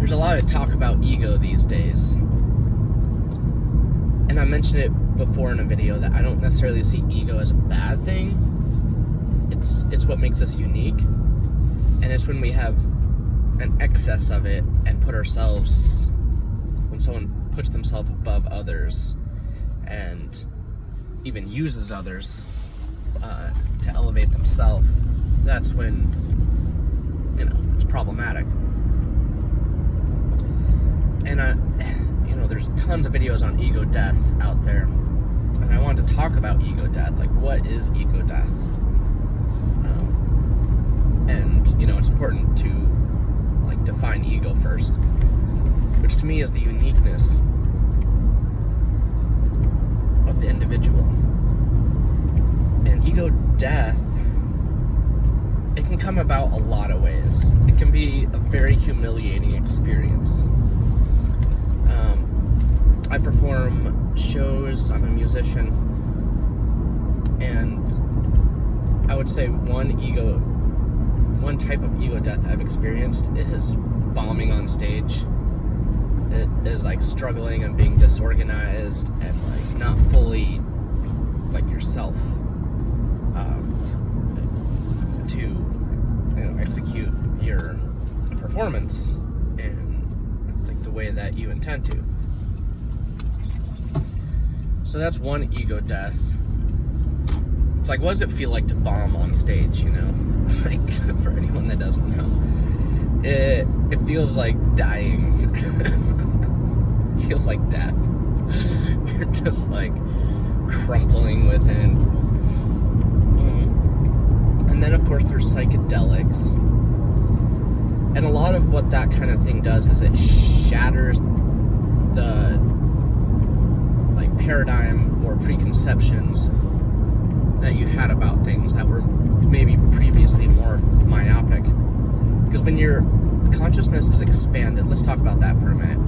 there's a lot of talk about ego these days. And I mentioned it before in a video that I don't necessarily see ego as a bad thing. It's what makes us unique. And it's when we have an excess of it and put ourselves, when someone puts themselves above others and even uses others to elevate themselves, that's when, it's problematic. And there's tons of videos on ego death out there, and I wanted to talk about ego death. Like, what is ego death? And it's important to define ego first, which to me is the uniqueness of the individual. And ego death, it can come about a lot of ways. It can be a very humiliating experience. I perform shows, I'm a musician, and I would say one type of ego death I've experienced is bombing on stage. It is struggling and being disorganized and not fully yourself to execute your performance in the way that you intend to. So that's one ego death. It's what does it feel like to bomb on stage, for anyone that doesn't know. It feels like dying. It feels like death. You're just crumpling within. And then of course there's psychedelics. And a lot of what that kind of thing does is it shatters the paradigm or preconceptions that you had about things that were maybe previously more myopic. Because when your consciousness is expanded, let's talk about that for a minute.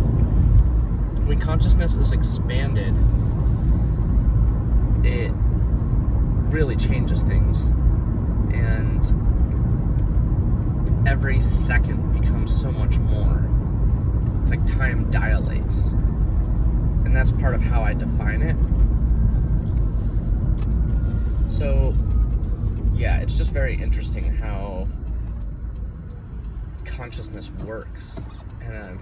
When consciousness is expanded, it really changes things. And every second becomes so much more. It's like time dilates. And that's part of how I define it. So, yeah, it's just very interesting how consciousness works. And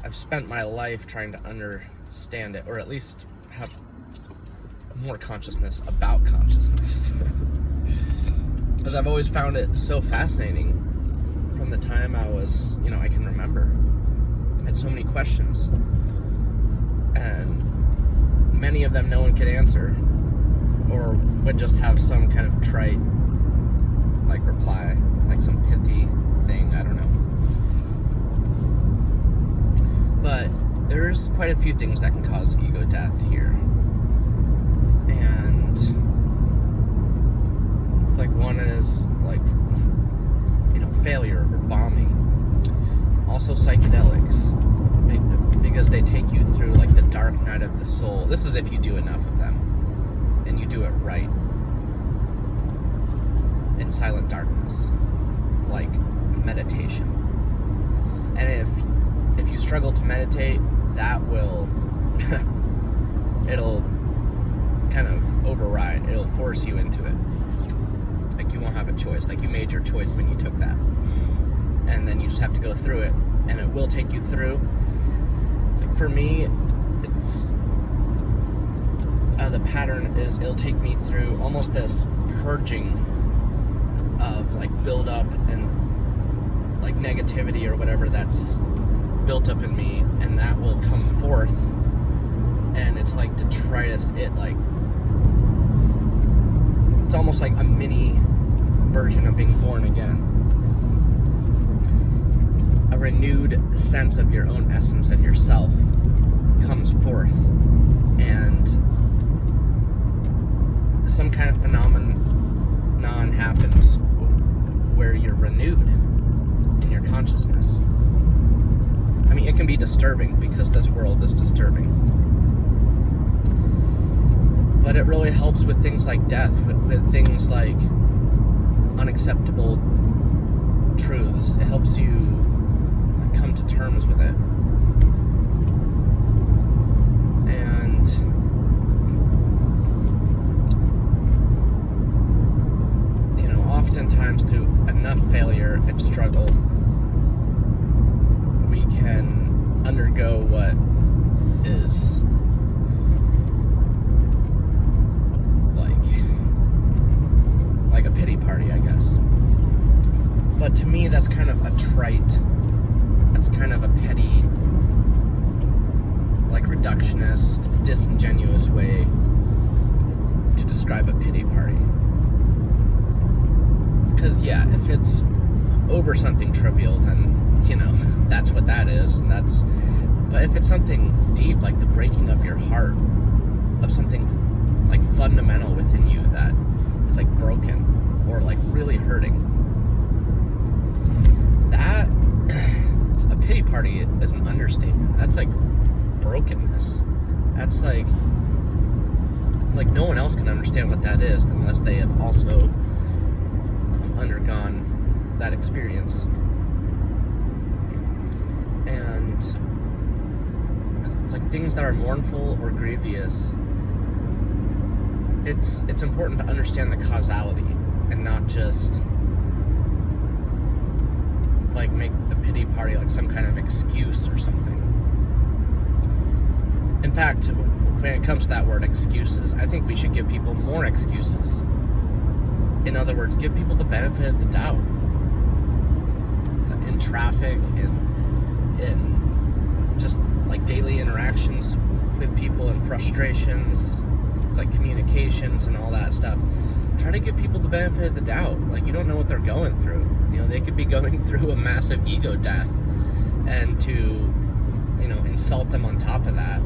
I've spent my life trying to understand it, or at least have more consciousness about consciousness. Because I've always found it so fascinating from the time I was, I can remember. I had so many questions. And many of them no one could answer, or would just have some kind of trite reply, some pithy thing, I don't know. But there's quite a few things that can cause ego death here. And it's one is failure or bombing. Also psychedelics, because they take you through the dark night of the soul. This is if you do enough of them and you do it right, in silent darkness, like meditation. And if you struggle to meditate, that will it'll kind of override, it'll force you into it. You won't have a choice. You made your choice when you took that, and then you just have to go through it, and it will take you through. For me, it's the pattern is it'll take me through almost this purging of build up and negativity or whatever that's built up in me, and that will come forth, and it's detritus. It's almost like a mini version of being born again. A renewed sense of your own essence and yourself comes forth, and some kind of phenomenon happens where you're renewed in your consciousness. I mean, it can be disturbing because this world is disturbing. But it really helps with things like death, with things like unacceptable truths. It helps you come to that's kind of a petty, like reductionist, disingenuous way to describe a pity party. Because yeah, if it's over something trivial, then that's what that is, but if it's something deep, like the breaking of your heart, of something like fundamental within you that is like broken or like really hurting, that a pity party is an understatement. That's like brokenness. That's like no one else can understand what that is unless they have also undergone that experience. And it's like things that are mournful or grievous, it's important to understand the causality and not just like make the pity party like some kind of excuse or something. In fact, when it comes to that word excuses, I think we should give people more excuses. In other words, give people the benefit of the doubt. In traffic, in just like daily interactions with people and frustrations, it's like communications and all that stuff. Try to give people the benefit of the doubt. Like, you don't know what they're going through. They could be going through a massive ego death, and to insult them on top of that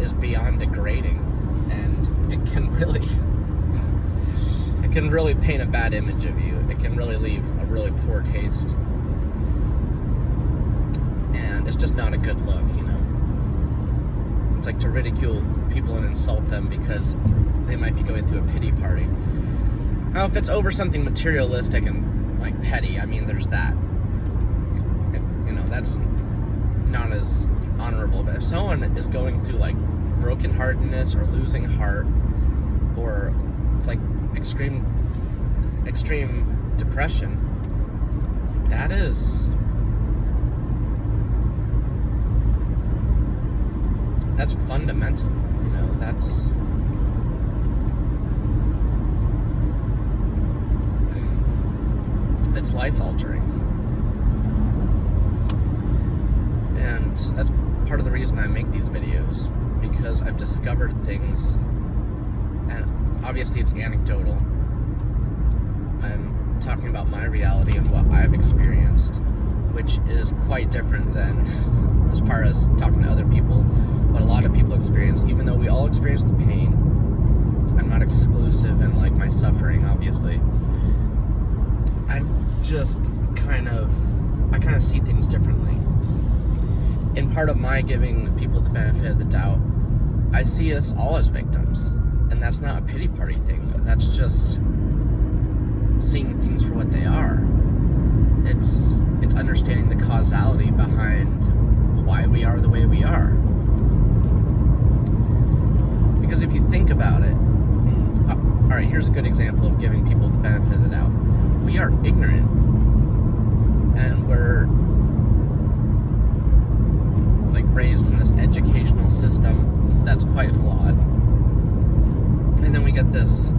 is beyond degrading, and it can really paint a bad image of you. It can really leave a really poor taste, and it's just not a good look. It's like to ridicule people and insult them because they might be going through a pity party. Now, if it's over something materialistic and like petty, I mean, there's that. That's not as honorable. But if someone is going through like brokenheartedness or losing heart, or it's like extreme depression, that's fundamental. It's life altering. And that's part of the reason I make these videos, because I've discovered things, and obviously it's anecdotal. I'm talking about my reality and what I've experienced, which is quite different than as far as talking to other people, what a lot of people experience, even though we all experience the pain. I'm not exclusive in like my suffering, obviously. I'm just I kind of see things differently. In part of my giving people the benefit of the doubt, I see us all as victims, and that's not a pity party thing. That's just seeing things for what they are. It's understanding the causality behind why we are the way we are. Because if you think about it, alright, here's a good example of giving people the benefit of the doubt. We are ignorant, and we're like raised in this educational system that's quite flawed. And then we get this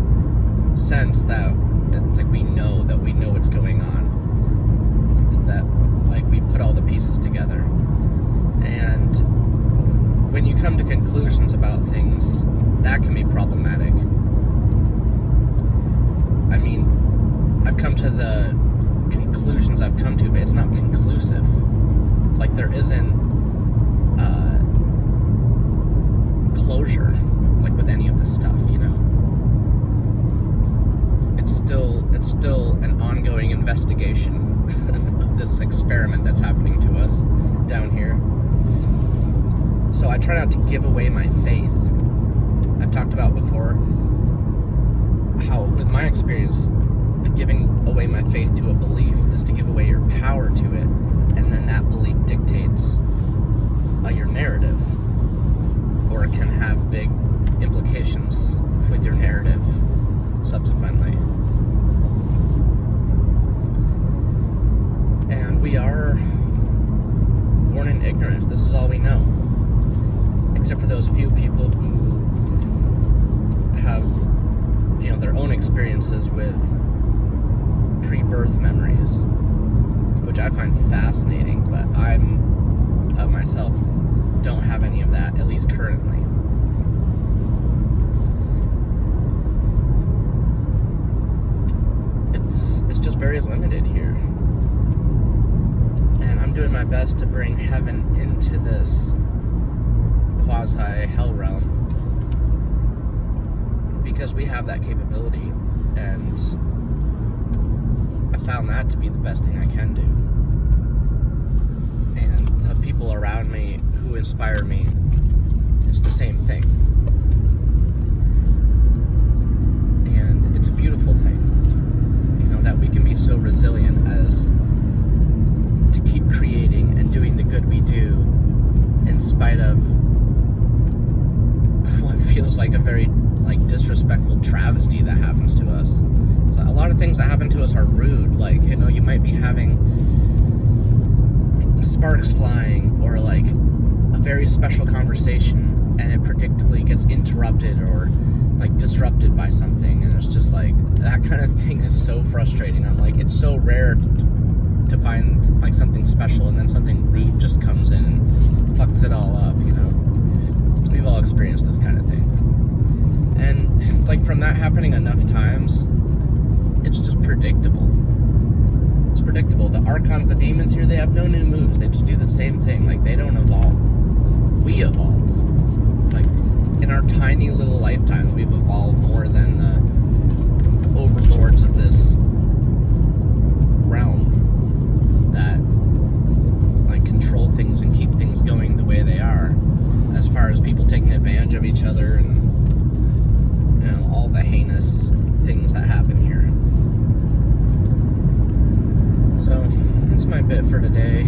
sense that it's like we know what's going on, that like we put all the pieces together. And when you come to conclusions about things, that can be problematic. I mean, I've come to the conclusions I've come to, but it's not conclusive. It's like there isn't closure, like with any of this stuff, It's still an ongoing investigation of this experiment that's happening to us down here. So I try not to give away my faith. I've talked about before how, with my experience, giving away my faith to a belief is to give away your power to it, and then that belief dictates your narrative, or it can have big implications with your narrative subsequently. And we are born in ignorance. This is all we know, except for those few people who have their own experiences with pre-birth memories, which which I find fascinating, but I'm myself don't have any of that, at least currently. It's just very limited here. And I'm doing my best to bring heaven into this quasi-hell realm, because we have that capability, and I found that to be the best thing I can do. And the people around me who inspire me, it's the same thing. And it's a beautiful thing, that we can be so resilient as to keep creating and doing the good we do in spite of what feels like a very disrespectful travesty that happens to us. So a lot of things that happen to us are rude. You might be having sparks flying, or a very special conversation, and it predictably gets interrupted or disrupted by something, and it's just that kind of thing is so frustrating. I'm it's so rare to find something special, and then something rude just comes in and fucks it all up. We've all experienced this kind of thing, and it's from that happening enough times, it's just predictable. It's predictable. The archons, the demons here, they have no new moves. They just do the same thing. They don't evolve. We evolve. In our tiny little lifetimes, we've evolved more than the overlords of this realm that control things and keep things going the way they are, as far as people taking advantage of each other and all the heinous things that happen here. So that's my bit for today.